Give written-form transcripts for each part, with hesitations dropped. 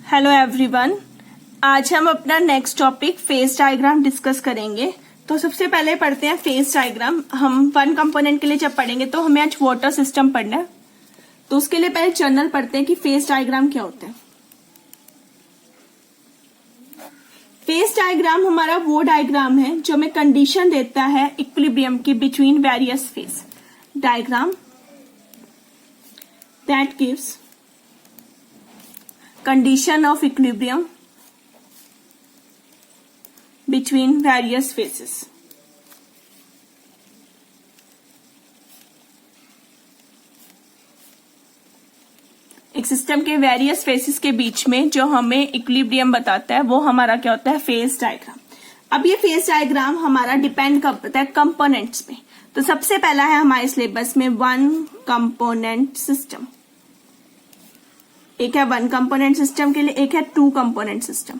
Hello everyone, आज हम अपना next topic phase diagram discuss करेंगे। तो सबसे पहले पढ़ते हैं फेस डायग्राम। हम वन कंपोनेंट के लिए जब पढ़ेंगे तो हमें आज वाटर सिस्टम पढ़ना है, तो उसके लिए पहले जनरल पढ़ते हैं कि फेस डायग्राम क्या होता है। फेस डायग्राम हमारा वो डायग्राम है जो हमें कंडीशन देता है इक्विलिब्रियम की between various face. Diagram that gives condition of equilibrium between various phases। एक सिस्टम के वेरियस फेसेस के बीच में जो हमें इक्विलिब्रियम बताता है वो हमारा क्या होता है, फेस डायग्राम। अब ये फेस डायग्राम हमारा डिपेंड करता है कंपोनेंट्स पे। तो सबसे पहला है हमारे सिलेबस में वन कंपोनेंट सिस्टम। एक है वन कंपोनेंट सिस्टम के लिए, एक है टू कंपोनेंट सिस्टम।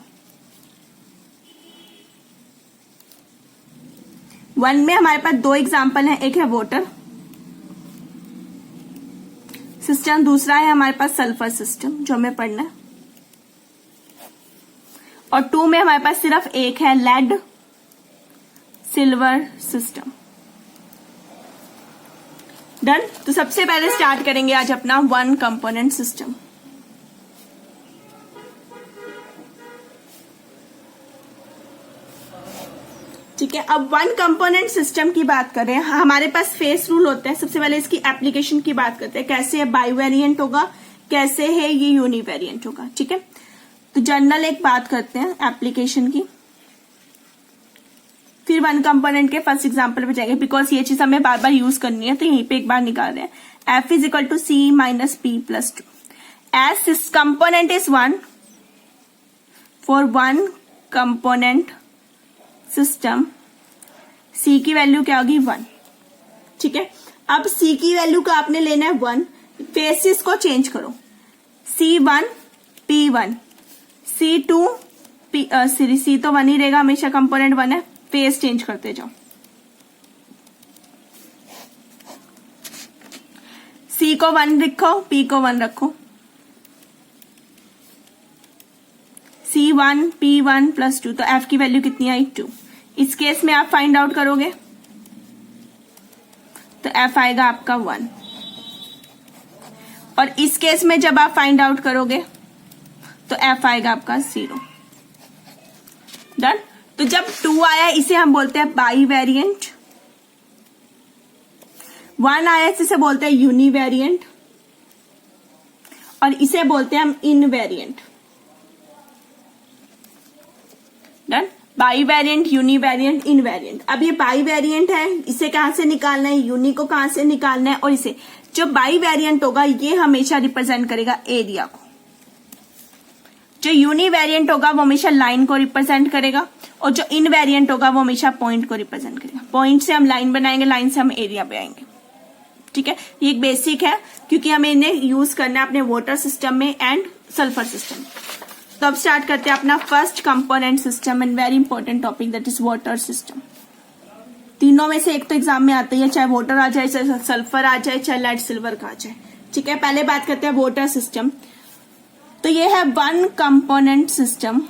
वन में हमारे पास दो एग्जांपल हैं, एक है वाटर सिस्टम, दूसरा है हमारे पास सल्फर सिस्टम जो हमें पढ़ना है। और टू में हमारे पास सिर्फ एक है, लेड सिल्वर सिस्टम। डन। तो सबसे पहले स्टार्ट करेंगे आज अपना वन कंपोनेंट सिस्टम। ठीक है, अब वन कंपोनेंट सिस्टम की बात करें, हमारे पास फेस रूल होता है। सबसे पहले इसकी एप्लीकेशन की बात करते हैं, कैसे बाइवेरिएंट होगा, कैसे है ये यूनिवेरिएंट होगा। ठीक है, तो जनरल एक बात करते हैं एप्लीकेशन की, फिर वन कंपोनेंट के फर्स्ट एग्जांपल पे जाएंगे, बिकॉज ये चीज हमें बार बार यूज करनी है, तो यहीं पे एक बार निकाल रहे हैं। F is equal to C minus P plus two. As this component is one, for one component system C की वैल्यू क्या होगी, 1। ठीक है, अब C की वैल्यू का आपने लेना है 1। फेसिस को चेंज करो, C1 P1 C2 C तो 1 ही रहेगा, हमेशा कंपोनेंट 1 है। फेस चेंज करते जाओ, C को 1 रखो, P को 1 रखो। C1 P1 प्लस 2, तो F की वैल्यू कितनी आई, 2। इस केस में आप फाइंड आउट करोगे तो F आएगा आपका 1, और इस केस में जब आप फाइंड आउट करोगे तो F आएगा आपका 0। डन। तो जब 2 आया इसे हम बोलते हैं बाई वेरिएंट, 1 आया इसे बोलते हैं यूनिवेरिएंट, और इसे बोलते हैं हम invariant. Done. Bivariant, univariant, invariant. अब ये बाई वेरिएंट है, इसे कहां से निकालना है, यूनि को कहां से निकालना है, और इसे जो बाई वेरिएंट होगा ये हमेशा रिप्रेजेंट करेगा एरिया को, जो यूनिवेरिएंट होगा वो हमेशा लाइन को रिप्रेजेंट करेगा, और जो इनवेरिएंट होगा वो हमेशा पॉइंट को रिप्रेजेंट करेगा। पॉइंट से हम लाइन बनाएंगे, लाइन से हम एरिया पे आएंगे। ठीक है, ये एक बेसिक है क्योंकि हमें इन्हें यूज करना है अपने वाटर सिस्टम में एंड सल्फर सिस्टम। तो अब स्टार्ट करते हैं अपना first component system and very important topic, that is water system. तीनों में से एक तो एग्जाम में आता ही है, चाहे वाटर आ जाए, चाहे सल्फर आ जाए, चाहे लेड सिल्वर का आ जाए। ठीक है, पहले बात करते हैं वाटर सिस्टम। तो ये है वन कंपोनेंट सिस्टम,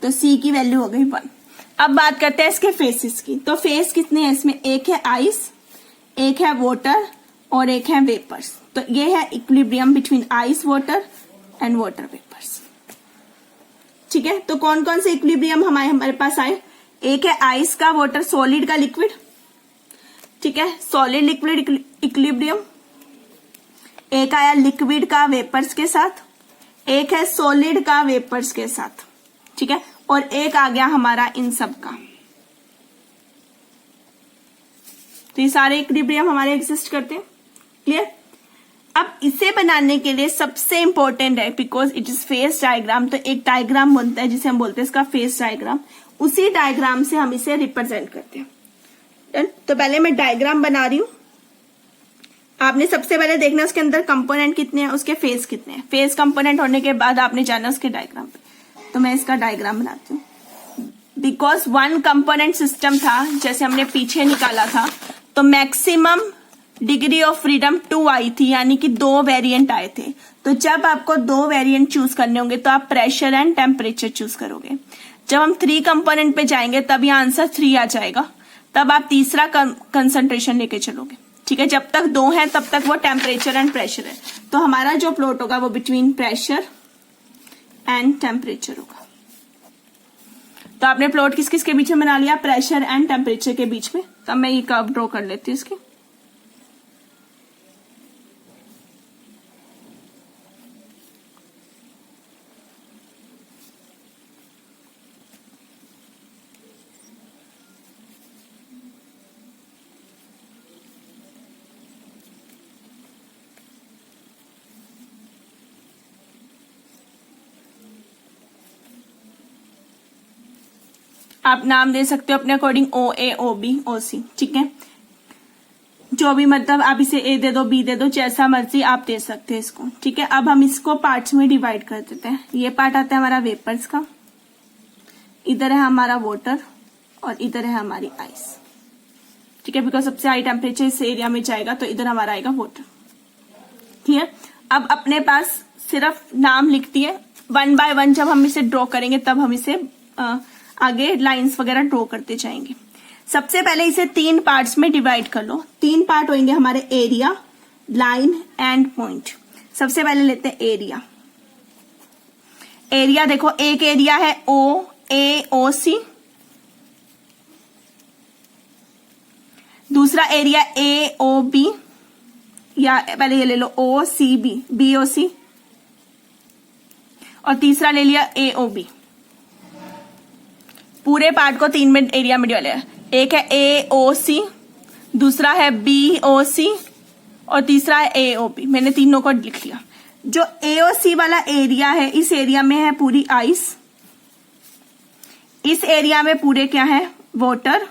तो सी की वैल्यू हो गई 1। अब बात करते हैं इसके फेसेस की। तो फेस कितने हैं इसमें, एक है आइस, एक है वाटर, और एक है वेपर्स। तो ये है equilibrium between ice water and water vapours. ठीक है, तो कौन कौन से इक्विलिब्रियम हमारे पास आए, एक है आइस का, वाटर सॉलिड का लिक्विड। ठीक है, सॉलिड लिक्विड इक्विलिब्रियम। एक आया लिक्विड का वेपर्स के साथ, एक है सॉलिड का वेपर्स के साथ। ठीक है, और एक आ गया हमारा इन सब का। तो ये सारे इक्विलिब्रियम हमारे एग्जिस्ट करते हैं। क्लियर। अब इसे बनाने के लिए सबसे इंपॉर्टेंट है, because it is phase diagram, तो एक डायग्राम बनता है जिसे हम बोलते हैं इसका फेस डायग्राम। उसी डायग्राम से हम इसे रिप्रेजेंट करते हैं। डन। तो पहले मैं डायग्राम बना रही हूं, आपने सबसे पहले देखना उसके अंदर कंपोनेंट कितने हैं, उसके फेस कितने हैं। फेस कंपोनेंट होने के बाद आपने जाना उसके डायग्राम पे। तो मैं इसका डायग्राम बनाती हूँ। बिकॉज वन कंपोनेंट सिस्टम था, जैसे हमने पीछे निकाला था, तो मैक्सिमम डिग्री ऑफ फ्रीडम 2 आई थी, यानी कि 2 वेरिएंट आए थे। तो तो जब आपको 2 वेरिएंट चूज करने होंगे तो आप प्रेशर एंड टेम्परेचर चूज करोगे। जब हम 3 कंपोनेंट पे जाएंगे तब यहाँ आंसर 3 आ जाएगा, तब आप तीसरा कंसंट्रेशन लेके चलोगे। ठीक है, जब तक 2 है तब तक वो टेम्परेचर एंड प्रेशर है। तो हमारा जो प्लॉट होगा वो बिटवीन प्रेशर एंड टेम्परेचर होगा। तो आपने प्लॉट किस किस के बीच में बना लिया? प्रेशर एंड टेम्परेचर के बीच में। तब मैं ये कर्व ड्रॉ कर लेती हूँ इसकी। आप नाम दे सकते हो अपने अकॉर्डिंग, ओ ए, ओ बी, ओ सी। ठीक है, जो भी मतलब आप इसे ए दे दो, बी दे दो, जैसा मर्जी आप दे सकते हैं इसको। ठीक है, अब हम इसको पार्ट्स में डिवाइड कर देते हैं। ये पार्ट आता है हमारा वेपर्स का, इधर है हमारा वाटर और इधर है हमारी आइस। ठीक है, बिकॉज सबसे हाई टेम्परेचर इस एरिया में जाएगा तो इधर हमारा आएगा वाटर। ठीक है, अब अपने पास सिर्फ नाम लिखती है, 1 बाय 1 जब हम इसे ड्रॉ करेंगे तब हम इसे आगे लाइंस वगैरह ड्रॉ करते जाएंगे। सबसे पहले इसे 3 पार्ट्स में डिवाइड कर लो। 3 पार्ट होंगे हमारे एरिया, लाइन एंड पॉइंट। सबसे पहले लेते हैं एरिया। एरिया देखो, एक एरिया है ओ ए ओ सी, दूसरा एरिया ए ओ बी, या पहले ये ले लो ओ सी बी, बी ओ सी, और तीसरा ले लिया ए ओ बी। पूरे पार्ट को 3 में एरिया में डिवाइड है। एक है ए ओ सी, दूसरा है बी ओ सी और तीसरा है ए ओ बी। मैंने तीनों को लिख लिया। जो ए ओ सी वाला एरिया है, इस एरिया में है पूरी आइस, इस एरिया में पूरे क्या है? वाटर,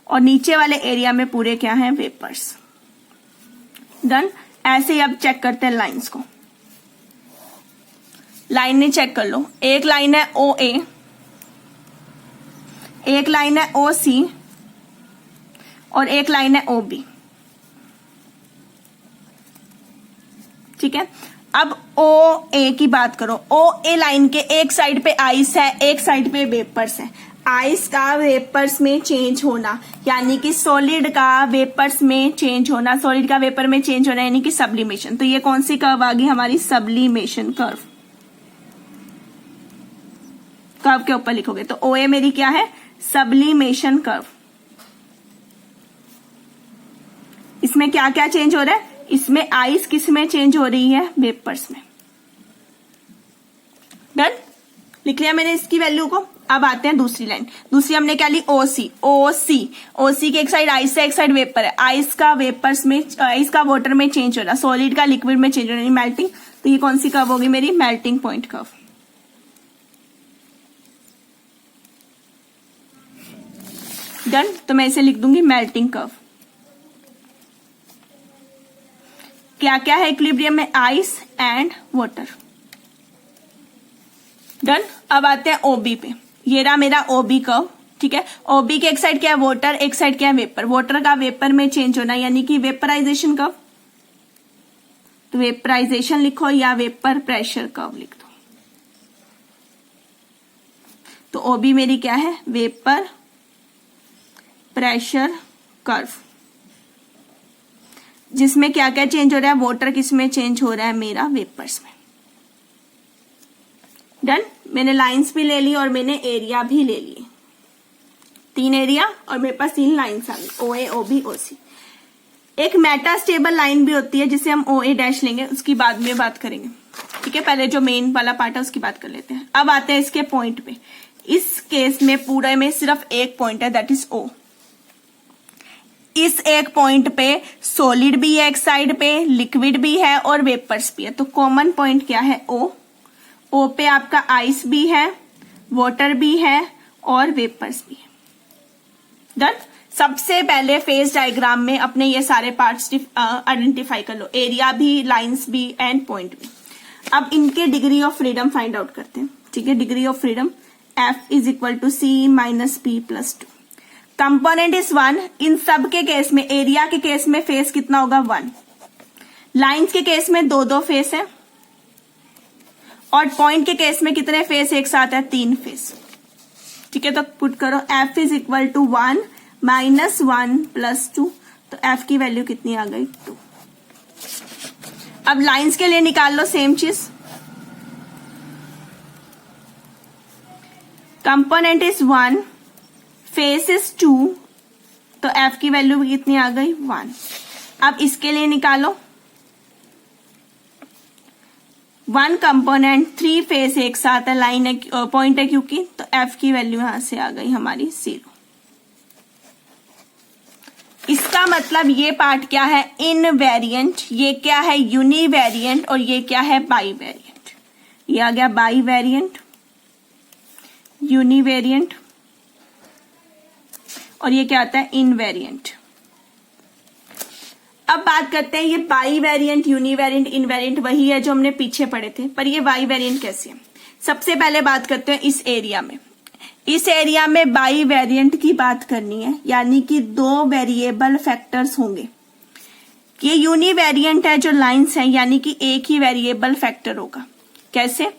और नीचे वाले एरिया में पूरे क्या है? वेपर्स। डन। ऐसे ही अब चेक करते हैं लाइंस को। लाइन ने चेक कर लो, एक लाइन है ओ ए, एक लाइन है ओ सी और एक लाइन है ओ बी। ठीक है, अब ओ ए की बात करो। ओ ए लाइन के एक साइड पे आइस है, एक साइड पे वेपर्स है। आइस का वेपर्स में चेंज होना यानी कि सॉलिड का वेपर्स में चेंज होना, सॉलिड का वेपर में चेंज होना यानी कि सब्लिमेशन। तो ये कौन सी कर्व आ गई हमारी? Sublimation curve. कर्व के ऊपर लिखोगे तो ओ ए मेरी क्या है? Sublimation curve. इसमें क्या क्या चेंज हो रहा है? इसमें आइस किस में चेंज हो रही है? वेपर्स में। डन, लिख लिया मैंने इसकी वैल्यू को। अब आते हैं दूसरी लाइन। दूसरी हमने क्या ली? ओ सी। ओ सी, ओ सी के एक साइड आइस है, एक साइड वेपर है। आइस का वेपर्स में, आइस का वाटर में चेंज हो रहा, सॉलिड का लिक्विड में चेंज हो रहा है, मेल्टिंग। तो ये कौन सी कर्व होगी मेरी? Melting point curve. डन, तो मैं इसे लिख दूंगी मेल्टिंग कर्व। क्या क्या है इक्विलिब्रियम में? Ice and water. डन। अब आते हैं ओबी पे। ये रहा मेरा ओबी कर्व। ठीक है, ओबी के एक साइड क्या है? वाटर, एक साइड क्या है? वेपर। वाटर का वेपर में चेंज होना यानी कि वेपराइजेशन कर्व। तो वेपराइजेशन लिखो या वेपर प्रेशर कर्व लिख दो। तो ओबी मेरी क्या है? वेपर प्रेशर कर्व, जिसमें क्या क्या चेंज हो रहा है? वाटर किस में चेंज हो रहा है? मेरा वेपर्स में। डन, मैंने लाइंस भी ले ली और मैंने एरिया भी ले लिए। 3 एरिया और मेरे पास 3 लाइंस आ गई, ओ ए, ओ बी, ओ सी। एक मेटास्टेबल लाइन भी होती है जिसे हम ओ ए डैश लेंगे, उसकी बाद में बात करेंगे। ठीक है, पहले जो मेन वाला पार्ट है उसकी बात कर लेते हैं। अब आते हैं इसके पॉइंट पे। इस केस में पूरे में सिर्फ एक पॉइंट है, दैट इज ओ। इस एक पॉइंट पे सॉलिड भी है, एक साइड पे लिक्विड भी है और वेपर्स भी है। तो कॉमन पॉइंट क्या है? ओ। ओ पे आपका आइस भी है, वाटर भी है और वेपर्स भी है। डन। सबसे पहले फेज डायग्राम में अपने ये सारे पार्ट्स आइडेंटिफाई कर लो, एरिया भी, लाइंस भी एंड पॉइंट भी। अब इनके degree of freedom find out करते हैं। ठीक है, degree of freedom F is equal to C minus P plus 2। Component is 1। इन सब के केस में, एरिया के केस में फेस कितना होगा? 1। लाइंस के केस में 2-2 फेस है और पॉइंट के केस में कितने फेस एक साथ है? 3 फेस। ठीक है, तो पुट करो f is equal to 1 minus 1 plus 2, तो f की वैल्यू कितनी आ गई? 2। अब लाइंस के लिए निकाल लो सेम चीज। कंपोनेंट इज 1, फेस इज 2, तो f की वैल्यू कितनी आ गई? 1। अब इसके लिए निकालो 1 कंपोनेंट 3 फेस एक साथ है, लाइन है, पॉइंट है क्योंकि, तो f की वैल्यू यहां से आ गई हमारी 0। इसका मतलब ये पार्ट क्या है? इनवेरिएंट, ये क्या है? यूनिवेरिएंट, और ये क्या है? बाईवेरिएंट। ये आ गया बाईवेरिएंट, यूनिवेरिएंट, और ये क्या आता है? इनवेरिएंट। अब बात करते हैं, ये बाईवेरिएंट, यूनिवेरिएंट, इनवेरिएंट वही है जो हमने पीछे पढ़े थे, पर ये बाईवेरिएंट कैसे है? सबसे पहले बात करते हैं इस एरिया में। इस एरिया में बाईवेरिएंट की बात करनी है, यानी कि 2 वेरिएबल फैक्टर्स होंगे। ये यूनिवेरिएंट है जो लाइंस है, यानी कि एक ही वेरिएबल फैक्टर होगा। कैसे?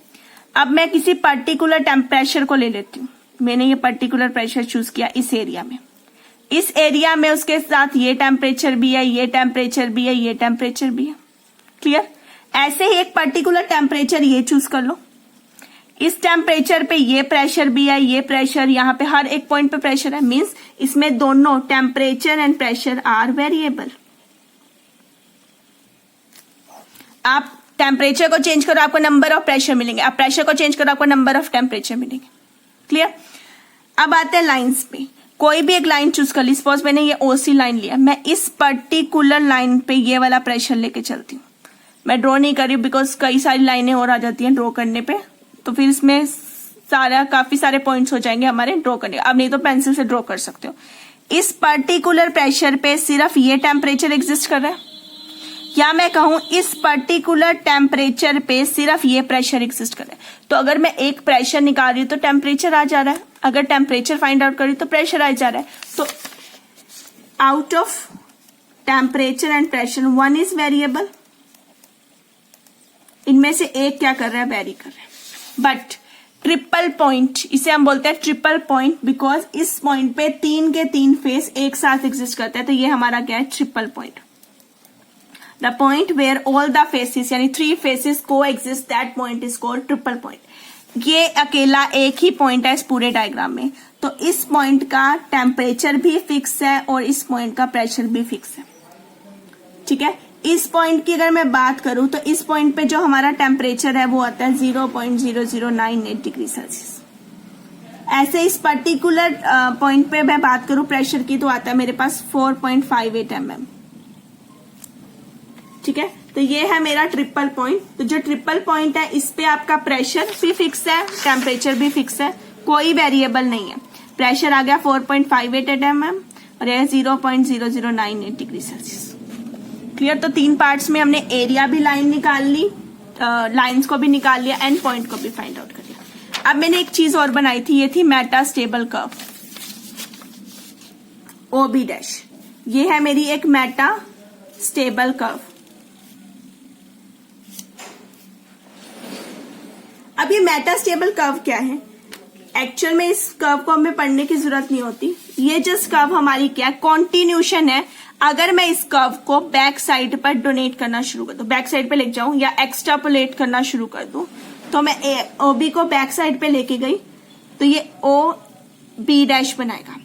अब मैं किसी पर्टिकुलर टेम्परेचर को ले लेती हूँ। मैंने ये पर्टिकुलर प्रेशर चूज किया इस एरिया में। इस एरिया में उसके साथ ये टेम्परेचर भी है, ये टेम्परेचर भी है, ये टेम्परेचर भी है। क्लियर? ऐसे ही एक पर्टिकुलर टेम्परेचर ये चूज कर लो। इस टेम्परेचर पे ये प्रेशर भी है, ये प्रेशर, यहाँ पे हर एक पॉइंट पे प्रेशर है, मींस इसमें दोनों temperature and pressure are variable. आप टेम्परेचर को चेंज करो आपको नंबर ऑफ प्रेशर मिलेंगे, आप प्रेशर को चेंज करो आपको नंबर ऑफ टेम्परेचर मिलेंगे। क्लियर? अब आते हैं लाइंस पे। कोई भी एक लाइन चूज कर ली, सपोज मैंने ये ओसी लाइन लिया, मैं इस पर्टिकुलर लाइन पे ये वाला प्रेशर लेके चलती हूँ। मैं ड्रॉ नहीं कर रही हूँ बिकॉज कई सारी लाइनें और आ जाती हैं ड्रॉ करने पे, तो फिर इसमें काफी सारे पॉइंट्स हो जाएंगे हमारे ड्रॉ करने। अब नहीं तो पेंसिल से ड्रॉ कर सकते हो। इस पर्टिकुलर प्रेशर पे सिर्फ ये टेम्परेचर एग्जिस्ट कर रहा है, या मैं कहूं इस पर्टिकुलर टेम्परेचर पे सिर्फ ये प्रेशर एग्जिस्ट कर रहा है। तो अगर मैं एक प्रेशर निकाल रही हूं तो टेम्परेचर आ जा रहा है, अगर टेम्परेचर फाइंड आउट कर रही तो प्रेशर आ जा रहा है। तो out of temperature and pressure 1 is variable, इनमें से एक क्या कर रहा है? वेरी कर रहा है। बट ट्रिपल पॉइंट, इसे हम बोलते हैं ट्रिपल पॉइंट, बिकॉज इस पॉइंट पे 3 के 3 फेस एक साथ एग्जिस्ट करते हैं, तो ये हमारा क्या है? Triple point. The point where all the phases यानी 3 phases coexist, that point is called triple point. ये अकेला एक ही पॉइंट है इस पूरे डायग्राम में, तो इस पॉइंट का टेम्परेचर भी फिक्स है और इस पॉइंट का प्रेशर भी फिक्स है। ठीक है? इस पॉइंट की अगर मैं बात करूं तो इस पॉइंट पे जो हमारा टेम्परेचर है वो आता है 0.0098 डिग्री सेल्सियस। ऐसे इस पर्टिकुलर पॉइंट पे मैं बात करूं प्रेशर की तो आता है मेरे पास 4.58 mm। ठीक है? तो ये है मेरा ट्रिपल पॉइंट। तो जो ट्रिपल पॉइंट है इस पे आपका प्रेशर भी फिक्स है, टेम्परेचर भी फिक्स है, कोई वेरिएबल नहीं है। प्रेशर आ गया 4.58 mm और यह 0.0098 डिग्री सेल्सियस। क्लियर? तो 3 पार्ट्स में हमने एरिया भी लाइन निकाल ली, लाइंस को भी निकाल लिया, एंड पॉइंट को भी फाइंड आउट कर लिया। अब मैंने एक चीज और बनाई थी, ये थी मेटास्टेबल कर्व, OB डैश। ये है मेरी एक मेटास्टेबल कर्व। अब ये मेटास्टेबल कर्व क्या है? एक्चुअल में इस कर्व को हमें पढ़ने की जरूरत नहीं होती। ये जस्ट कर्व हमारी क्या है? कॉन्टिन्यूशन है। अगर मैं इस कर्व को बैक साइड पर डोनेट करना शुरू कर दूं, बैक साइड पे लेके जाऊं या एक्सट्रापोलेट करना शुरू कर दूं, तो मैं OB को बैक साइड पे लेके गई तो ये OB डैश बनाएगा।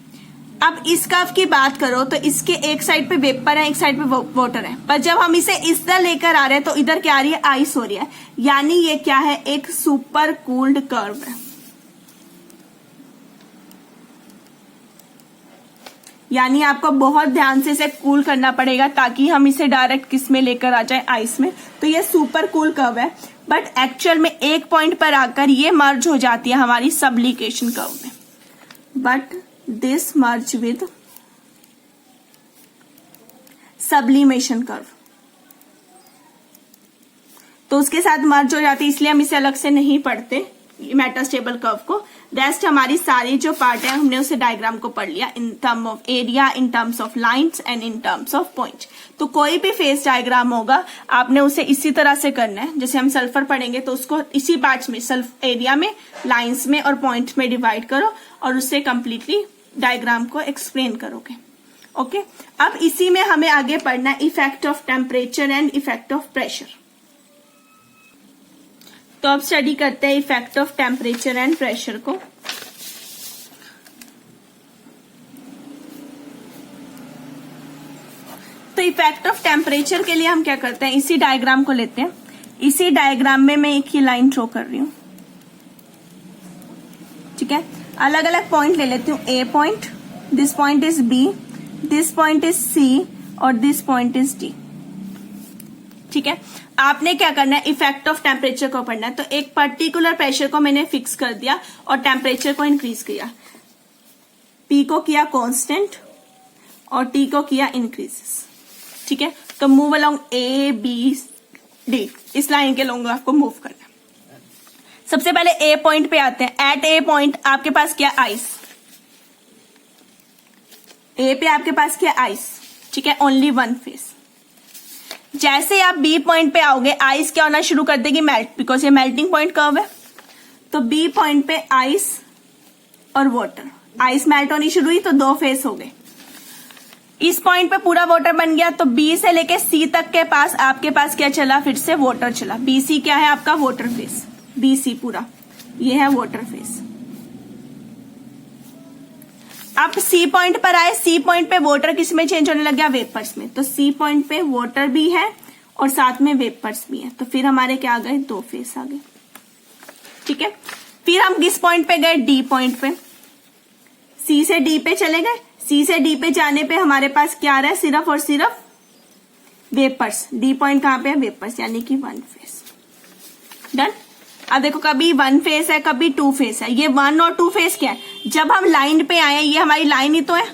अब इस कर्व की बात करो तो इसके एक साइड पे वेपर है, एक साइड पे वाटर है, पर जब हम इसे इस तरह लेकर आ रहे हैं तो इधर क्या आ रही है? आइस हो रही है, यानी ये क्या है? एक सुपर कूल्ड कर्व है। यानी आपको बहुत ध्यान से इसे कूल करना पड़ेगा ताकि हम इसे डायरेक्ट किस में लेकर आ जाए? आइस में। तो ये सुपर कूल कर्व है, बट एक्चुअल में एक पॉइंट पर आकर ये मर्ज हो जाती है हमारी सब्लिकेशन कर्व में। But this merge with sublimation curve, तो उसके साथ मर्ज हो जाती है, इसलिए हम इसे अलग से नहीं पढ़ते। मेटास्टेबल कर्व को। रेस्ट हमारी सारी जो पार्ट है हमने उसे डायग्राम को पढ़ लिया in term of area, in terms of lines and in terms of points. तो कोई भी फेस डायग्राम होगा आपने उसे इसी तरह से करना है। जैसे हम सल्फर पढ़ेंगे तो उसको इसी पार्ट्स में, सल्फ एरिया में, लाइंस में और पॉइंट्स में डिवाइड करो और उससे कंप्लीटली डायग्राम को एक्सप्लेन करोगे। ओके, अब इसी में हमें आगे पढ़ना है effect of temperature and effect of pressure. तो अब स्टडी करते हैं effect of temperature and pressure को। तो इफेक्ट ऑफ टेम्परेचर के लिए हम क्या करते हैं, इसी डायग्राम को लेते हैं। इसी डायग्राम में मैं एक ही लाइन ड्रॉ कर रही हूं, ठीक है। अलग अलग पॉइंट ले लेती हूँ। A point, this point is B, this point is C और दिस पॉइंट इज डी, ठीक है। आपने क्या करना है, इफेक्ट ऑफ टेम्परेचर को पढ़ना है। तो एक पर्टिकुलर प्रेशर को मैंने फिक्स कर दिया और टेम्परेचर को इंक्रीज किया। पी को किया कांस्टेंट और टी को किया इंक्रीजेस, ठीक है। तो move along A B D, इस लाइन के लोगों आपको मूव करना है। सबसे पहले ए पॉइंट पे आते हैं। एट ए पॉइंट आपके पास क्या, आइस। ए पे आपके पास क्या, आइस, ठीक है, ओनली वन फेस। जैसे आप बी पॉइंट पे आओगे आइस क्या होना शुरू कर देगी, मेल्ट, बिकॉज ये मेल्टिंग पॉइंट कर्व है। तो बी पॉइंट पे आइस और वाटर, आइस मेल्ट होनी शुरू हुई तो दो फेस हो गए। इस पॉइंट पे पूरा वाटर बन गया तो बी से लेके सी तक के पास आपके पास क्या चला, फिर से वाटर चला। बी सी क्या है आपका, वाटर फेस। बी सी पूरा ये है वाटर फेस। अब सी पॉइंट पर आए, सी पॉइंट पे वाटर किस में चेंज होने लग गया, वेपर्स में। तो सी पॉइंट पे वाटर भी है और साथ में वेपर्स भी है, तो फिर हमारे क्या आ गए, दो फेस आ गए, ठीक है। फिर हम किस पॉइंट पे गए, डी पॉइंट पे। सी से डी पे चले गए। सी से डी पे जाने पे हमारे पास क्या आ रहा है, सिर्फ और सिर्फ वेपर्स। डी पॉइंट कहां पे है, वेपर्स, यानी कि वन फेस। डन। अब देखो कभी वन फेस है कभी टू फेस है। ये वन और टू फेस क्या है, जब हम लाइन पे आए, ये हमारी लाइन ही तो है।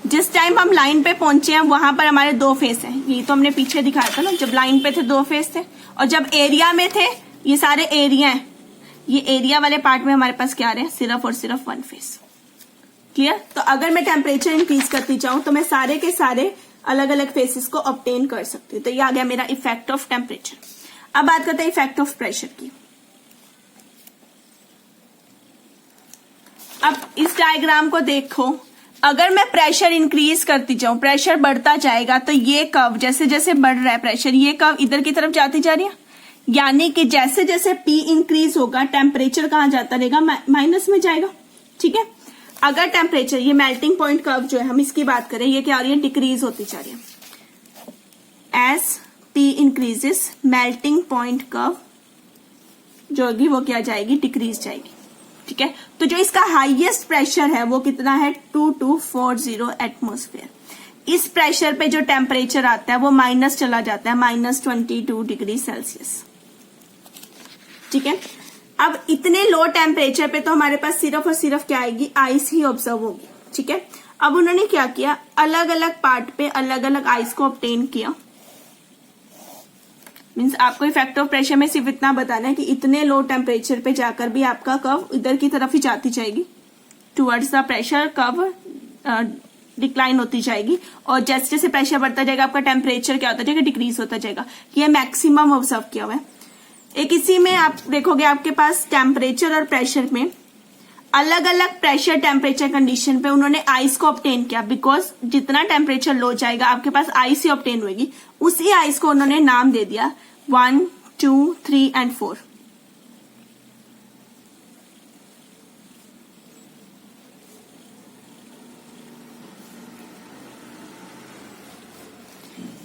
जिस टाइम हम लाइन पे पहुंचे हैं वहां पर हमारे दो फेस हैं। ये तो हमने पीछे दिखाया था ना, जब लाइन पे थे दो फेस थे, और जब एरिया में थे, ये सारे एरिया हैं, ये एरिया वाले पार्ट में हमारे पास क्या आ रहे हैं, सिर्फ और सिर्फ वन फेस। क्लियर। तो अगर मैं टेम्परेचर इंक्रीज करती चाहूं तो मैं सारे के सारे अलग अलग फेसेस को ऑब्टेन कर सकती हूँ। तो ये आ गया मेरा इफेक्ट ऑफ टेम्परेचर। अब बात करते हैं इफेक्ट ऑफ प्रेशर की। अब इस डायग्राम को देखो, अगर मैं प्रेशर इंक्रीज करती जाऊं, प्रेशर बढ़ता जाएगा, तो ये कर्व जैसे जैसे बढ़ रहा है प्रेशर, ये कर्व इधर की तरफ जाती जा रही है। यानी कि जैसे जैसे P इंक्रीज होगा टेम्परेचर कहां जाता रहेगा, माइनस में जाएगा, ठीक है। अगर टेम्परेचर, ये मेल्टिंग पॉइंट कर्व जो है हम इसकी बात करें, ये क्या हो रही है, डिक्रीज होती जा रही है। As P increases, melting point curve जो होगी वो क्या जाएगी, डिक्रीज जाएगी, ठीक है। तो जो इसका हाईएस्ट प्रेशर है वो कितना है, 2240 एटमॉस्फेयर। इस प्रेशर पे जो टेम्परेचर आता है वो माइनस चला जाता है, -22 डिग्री सेल्सियस, ठीक है। अब इतने लो टेम्परेचर पे तो हमारे पास सिर्फ और सिर्फ क्या आएगी, आइस ही ऑब्जर्व होगी, ठीक है। अब उन्होंने क्या किया, अलग अलग पार्ट पे अलग अलग आइस को ऑब्टेन किया। मीन्स आपको इफेक्ट ऑफ प्रेशर में सिर्फ इतना बताना है कि इतने लो टेम्परेचर पे जाकर भी आपका कर्व इधर की तरफ ही जाती जाएगी, towards the pressure curve decline होती जाएगी। और जैसे जैसे प्रेशर बढ़ता जाएगा आपका टेम्परेचर क्या होता जाएगा, डिक्रीज होता जाएगा। ये मैक्सिमम ऑब्जर्व किया हुआ है। एक इसी में आप देखोगे आपके पास टेम्परेचर और प्रेशर में अलग अलग प्रेशर टेम्परेचर कंडीशन पे उन्होंने आइस को ऑब्टेन किया, बिकॉज जितना टेम्परेचर लो जाएगा आपके पास आइस ही ऑब्टेन होगी। उसी आइस को उन्होंने नाम दे दिया 1, 2, 3 एंड 4।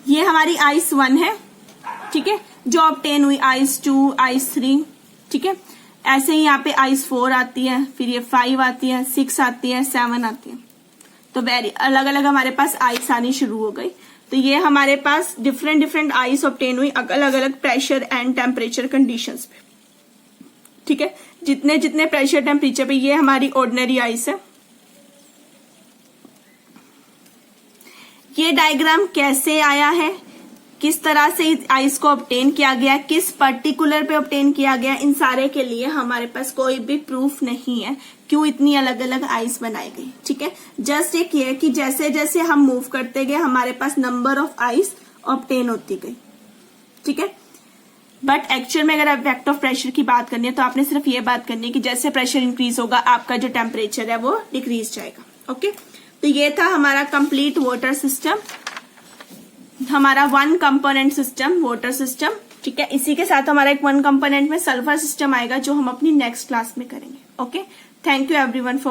ये हमारी आइस 1 है, ठीक है, जो ऑब्टेन हुई। आइस 2, आइस 3, ठीक है। ऐसे ही यहाँ पे आइस 4 आती है, फिर ये 5 आती है, 6 आती है, 7 आती है। तो वेरी अलग अलग हमारे पास आइस आनी शुरू हो गई। तो ये हमारे पास डिफरेंट डिफरेंट आइस ऑब्टेन हुई अलग अलग प्रेशर एंड टेम्परेचर कंडीशंस पे, ठीक है। जितने जितने प्रेशर टेम्परेचर पे, ये हमारी ऑर्डिनरी आइस है। ये डायग्राम कैसे आया है, किस तरह से इस आइस को ऑब्टेन किया गया, किस पर्टिकुलर पे ऑब्टेन किया गया, इन सारे के लिए हमारे पास कोई भी प्रूफ नहीं है क्यों इतनी अलग अलग आइस बनाई गई। ठीक है, जस्ट एक ये कि जैसे जैसे हम मूव करते गए हमारे पास नंबर ऑफ आइस ऑब्टेन होती गई। ठीक है, बट एक्चुअल में अगर आप इफेक्ट ऑफ प्रेशर की बात करनी है तो आपने सिर्फ ये बात करनी है कि जैसे प्रेशर इंक्रीज होगा आपका जो टेम्परेचर है वो डिक्रीज जाएगा। ओके, तो ये था हमारा कंप्लीट वाटर सिस्टम, हमारा one component system water system. ठीक है, इसी के साथ हमारा एक वन कंपोनेंट में सल्फर सिस्टम आएगा जो हम अपनी नेक्स्ट क्लास में करेंगे। Okay, thank you everyone for